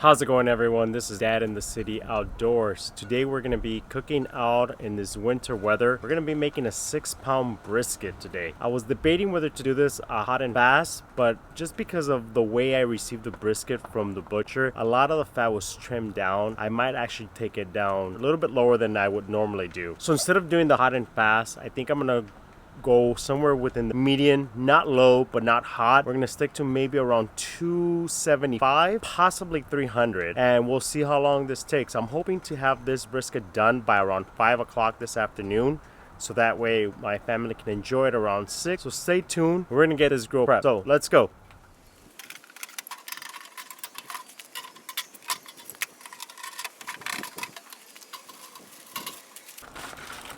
How's it going, everyone? This is Dad in the City Outdoors. Today we're going to be cooking out in this winter weather. We're going to be making a 6-pound brisket today. I was debating whether to do this hot and fast, but just because of the way I received the brisket from the butcher, a lot of the fat was trimmed down. I might actually take it down a little bit lower than I would normally do. So instead of doing the hot and fast, I think I'm going to go somewhere within the median, not low but not hot. We're gonna stick to maybe around 275, possibly 300, and we'll see how long this takes. I'm hoping to have this brisket done by around 5 o'clock this afternoon, so that way my family can enjoy it around 6. So stay tuned, we're gonna get this grill prepped. So let's go.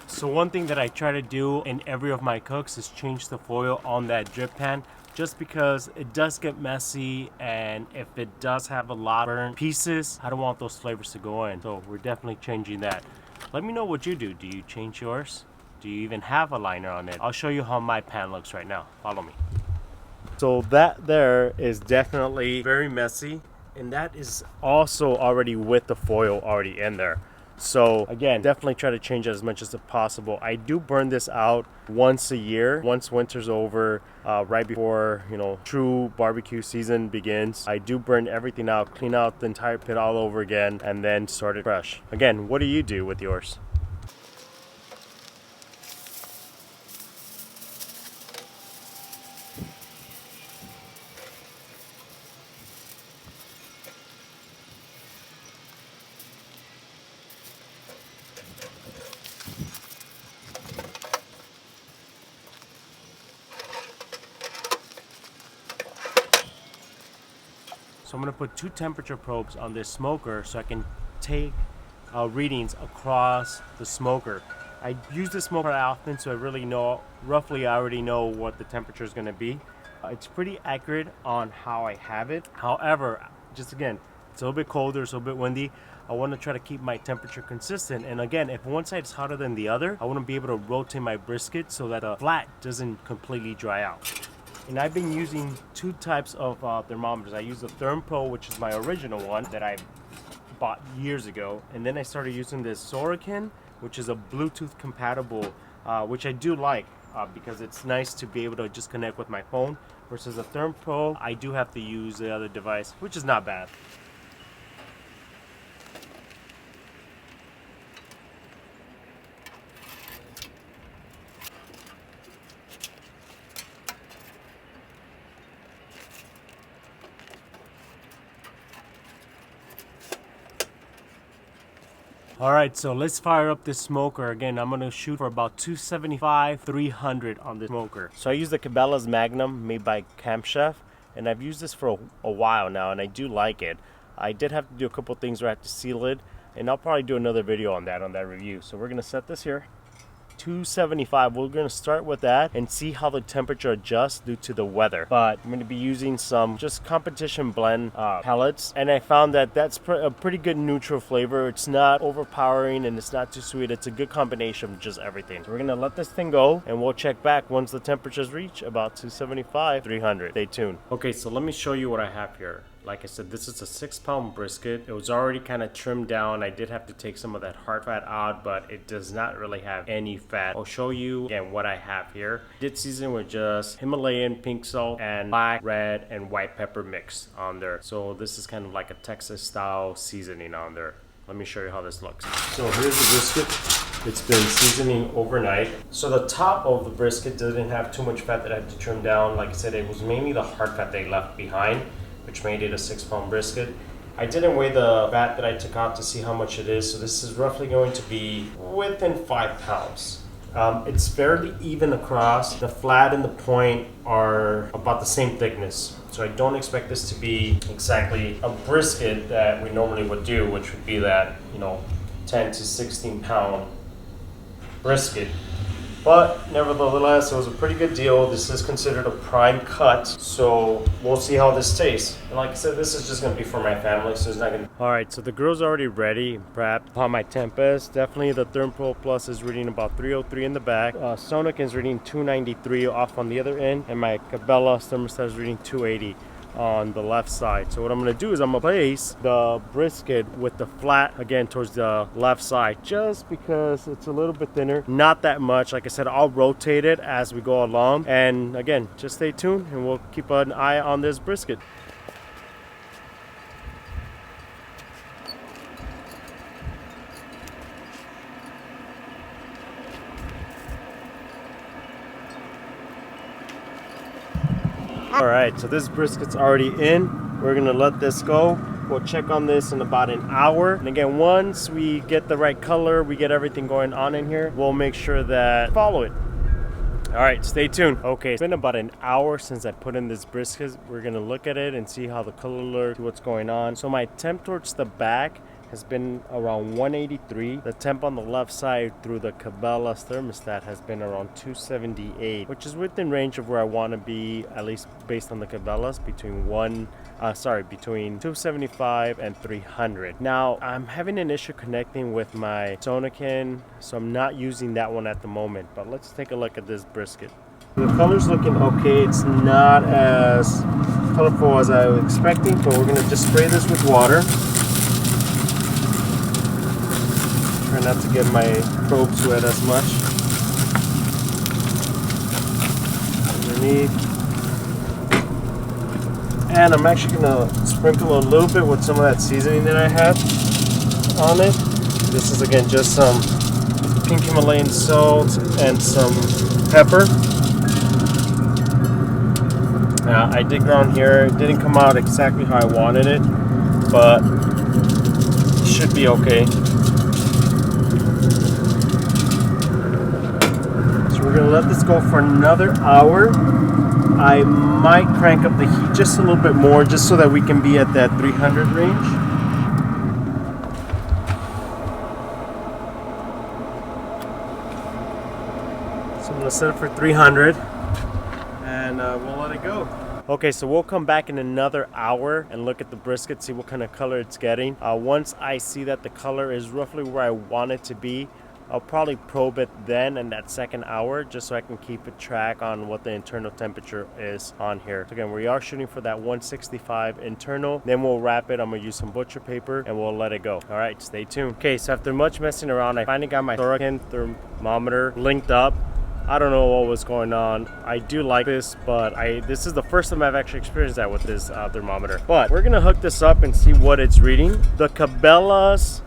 So one thing that I try to do in every of my cooks is change the foil on that drip pan, just because it does get messy, and if it does have a lot of burnt pieces, I don't want those flavors to go in. So we're definitely changing that. Let me know what you do. Do you change yours? Do you even have a liner on it? I'll show you how my pan looks right now. Follow me. So that there is definitely very messy, and that is also already with the foil already in there. So again, definitely try to change it as much as possible. I do burn this out once a year, once winter's over, right before, true barbecue season begins. I do burn everything out, clean out the entire pit all over again, and then start it fresh. Again, what do you do with yours? So I'm going to put 2 temperature probes on this smoker so I can take readings across the smoker. I use the smoker often, so I really know, roughly I already know what the temperature is going to be. It's pretty accurate on how I have it. However, just again, it's a little bit colder, it's a little bit windy. I want to try to keep my temperature consistent. And again, if one side is hotter than the other, I want to be able to rotate my brisket so that the flat doesn't completely dry out. And I've been using 2 types of thermometers. I use the Therm Pro, which is my original one that I bought years ago. And then I started using this Sorokin, which is a Bluetooth compatible, which I do like because it's nice to be able to just connect with my phone. Versus the Therm Pro, I do have to use the other device, which is not bad. All right, so let's fire up this smoker. Again, I'm gonna shoot for about 275, 300 on this smoker. So I use the Cabela's Magnum made by Camp Chef, and I've used this for a while now, and I do like it. I did have to do a couple things where I have to seal it, and I'll probably do another video on that review. So we're gonna set this here. 275. We're going to start with that and see how the temperature adjusts due to the weather. But I'm going to be using some just competition blend pellets, and I found that that's a pretty good neutral flavor. It's not overpowering and it's not too sweet. It's a good combination of just everything. So we're going to let this thing go, and we'll check back once the temperatures reach about 275, 300. Stay tuned. Okay, so let me show you what I have here. Like I said, this is a 6-pound brisket. It was already kind of trimmed down. I did have to take some of that hard fat out, but it does not really have any fat. I'll show you again what I have here. I did season with just Himalayan pink salt and black, red, and white pepper mix on there. So this is kind of like a Texas style seasoning on there. Let me show you how this looks. So here's the brisket. It's been seasoning overnight. So the top of the brisket didn't have too much fat that I had to trim down. Like I said, it was mainly the hard fat they left behind, which made it a 6-pound brisket. I didn't weigh the fat that I took out to see how much it is, so this is roughly going to be within 5 pounds. It's fairly even across. The flat and the point are about the same thickness, so I don't expect this to be exactly a brisket that we normally would do, which would be that 10 to 16 pound brisket. But nevertheless, it was a pretty good deal. This is considered a prime cut, so we'll see how this tastes. And like I said, this is just gonna be for my family, so it's not gonna... All right, so the grill's already ready, prepped. On my temp is definitely the Therm Pro Plus is reading about 303 in the back. Sonic is reading 293 off on the other end, and my Cabela thermostat is reading 280. on the left side. So what I'm gonna do is I'm gonna place the brisket with the flat again towards the left side, just because it's a little bit thinner, not that much. Like I said, I'll rotate it as we go along, and again, just stay tuned and we'll keep an eye on this brisket. All right, so this brisket's already in. We're gonna let this go. We'll check on this in about an hour. And again, once we get the right color, we get everything going on in here, we'll make sure that follow it. All right, stay tuned. Okay, it's been about an hour since I put in this brisket. We're gonna look at it and see how the color looks, see what's going on. So my temp towards the back has been around 183. The temp on the left side through the Cabela's thermostat has been around 278, which is within range of where I want to be, at least based on the Cabela's, between 275 and 300. Now I'm having an issue connecting with my Sonokin, so I'm not using that one at the moment. But let's take a look at this brisket. The color's looking okay. It's not as colorful as I was expecting, but we're gonna just spray this with water. Try not to get my probes wet as much. Underneath. And I'm actually gonna sprinkle a little bit with some of that seasoning that I had on it. This is again just some pink Himalayan salt and some pepper. I did ground here. It didn't come out exactly how I wanted it, but it should be okay. We're gonna let this go for another hour. I might crank up the heat just a little bit more, just so that we can be at that 300 range. So I'm gonna set it for 300, and we'll let it go. Okay, so we'll come back in another hour and look at the brisket, see what kind of color it's getting. Once I see that the color is roughly where I want it to be, I'll probably probe it then in that second hour, just so I can keep a track on what the internal temperature is on here. So again, we are shooting for that 165 internal. Then we'll wrap it. I'm gonna use some butcher paper and we'll let it go. All right, stay tuned. Okay, so after much messing around, I finally got my Sonokin thermometer linked up. I don't know what was going on. I do like this, but this is the first time I've actually experienced that with this thermometer. But we're gonna hook this up and see what it's reading. The Cabela's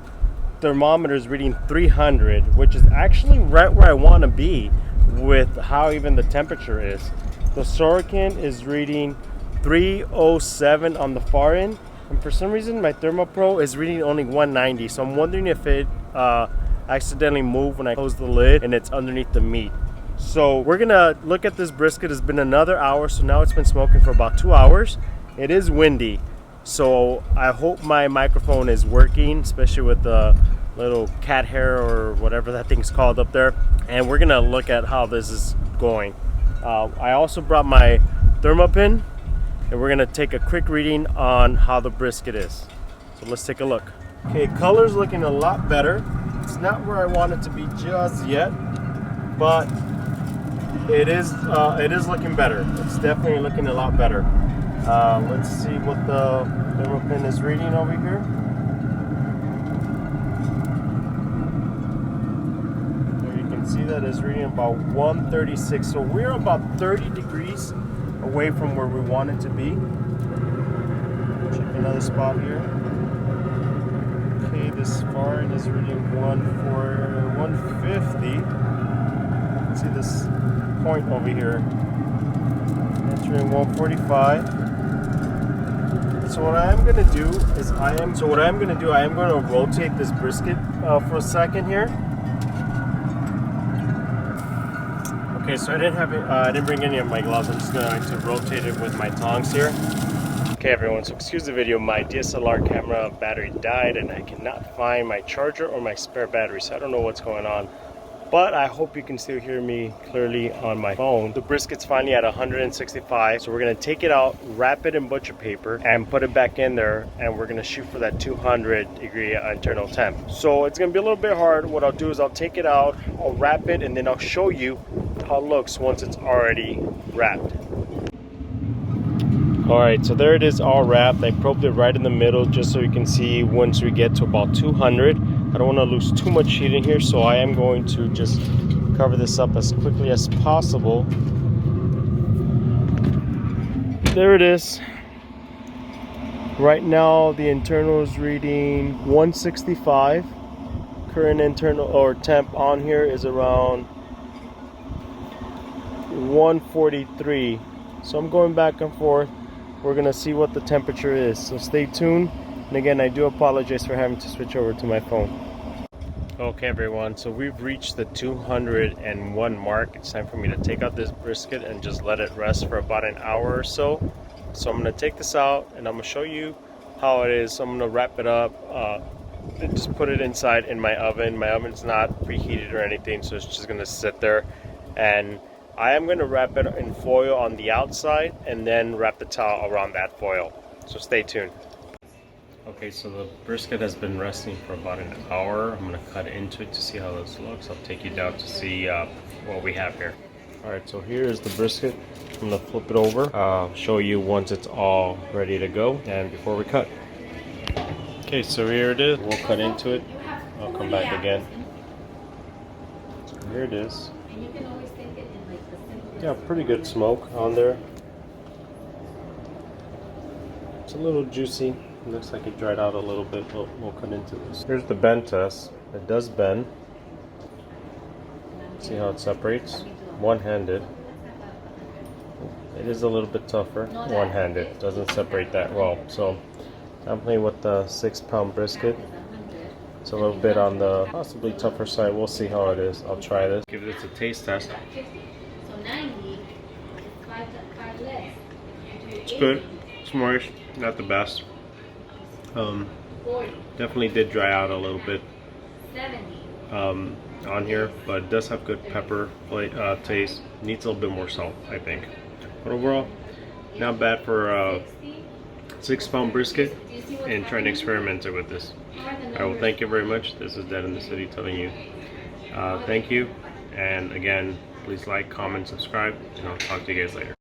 thermometer is reading 300, which is actually right where I want to be with how even the temperature is. The Sonokin is reading 307 on the far end, and for some reason my ThermoPro is reading only 190. So I'm wondering if it accidentally moved when I closed the lid and it's underneath the meat. So we're gonna look at this brisket. It's been another hour, so now it's been smoking for about 2 hours. It is windy, so I hope my microphone is working, especially with the little cat hair or whatever that thing's called up there. And we're gonna look at how this is going. I also brought my thermopin, and we're gonna take a quick reading on how the brisket is. So let's take a look. Okay, color's looking a lot better. It's not where I want it to be just yet, but it is looking better. It's definitely looking a lot better. Let's see what the thermopin is reading over here. There you can see that it's reading about 136. So we're about 30 degrees away from where we want it to be. Check another spot here. Okay, this far end is reading 150. See this point over here. That's reading 145. So what I am gonna do is I am gonna rotate this brisket for a second here. Okay, so I didn't bring any of my gloves. I'm just going to rotate it with my tongs here. Okay everyone, so excuse the video, my DSLR camera battery died and I cannot find my charger or my spare battery, so I don't know what's going on. But I hope you can still hear me clearly on my phone. The brisket's finally at 165, so we're gonna take it out, wrap it in butcher paper, and put it back in there, and we're gonna shoot for that 200-degree internal temp. So it's gonna be a little bit hard. What I'll do is I'll take it out, I'll wrap it, and then I'll show you how it looks once it's already wrapped. Alright, so there it is, all wrapped. I probed it right in the middle just so you can see once we get to about 200. I don't want to lose too much heat in here, so I am going to just cover this up as quickly as possible. There it is. Right now the internal is reading 165. Current internal or temp on here is around 143. So I'm going back and forth. We're gonna see what the temperature is, so stay tuned. And again, I do apologize for having to switch over to my phone. Okay everyone, so we've reached the 201 mark. It's time for me to take out this brisket and just let it rest for about an hour or so. So I'm gonna take this out and I'm gonna show you how it is. So I'm gonna wrap it up and just put it inside in my oven. My oven's not preheated or anything, so it's just gonna sit there. And I am going to wrap it in foil on the outside and then wrap the towel around that foil. So stay tuned. Okay, so the brisket has been resting for about an hour. I'm going to cut into it to see how this looks. I'll take you down to see what we have here. Alright, so here is the brisket. I'm going to flip it over. I'll show you once it's all ready to go and before we cut. Okay, so here it is. We'll cut into it. I'll come back again. So here it is. Yeah, pretty good smoke on there. It's a little juicy. It looks like it dried out a little bit, but we'll cut into this. Here's the bend test. It does bend. See how it separates? One-handed. It is a little bit tougher. One-handed. Doesn't separate that well. So definitely with the 6-pound brisket. It's a little bit on the possibly tougher side. We'll see how it is. I'll try this. Give this a taste test. It's good. It's moist. Not the best. Definitely did dry out a little bit on here, but it does have good pepper taste. Needs a little bit more salt, I think. But overall, not bad for a 6-pound brisket and trying to experiment with this. I will thank you very much. This is Dead in the City telling you thank you. And again, please like, comment, subscribe, and I'll talk to you guys later.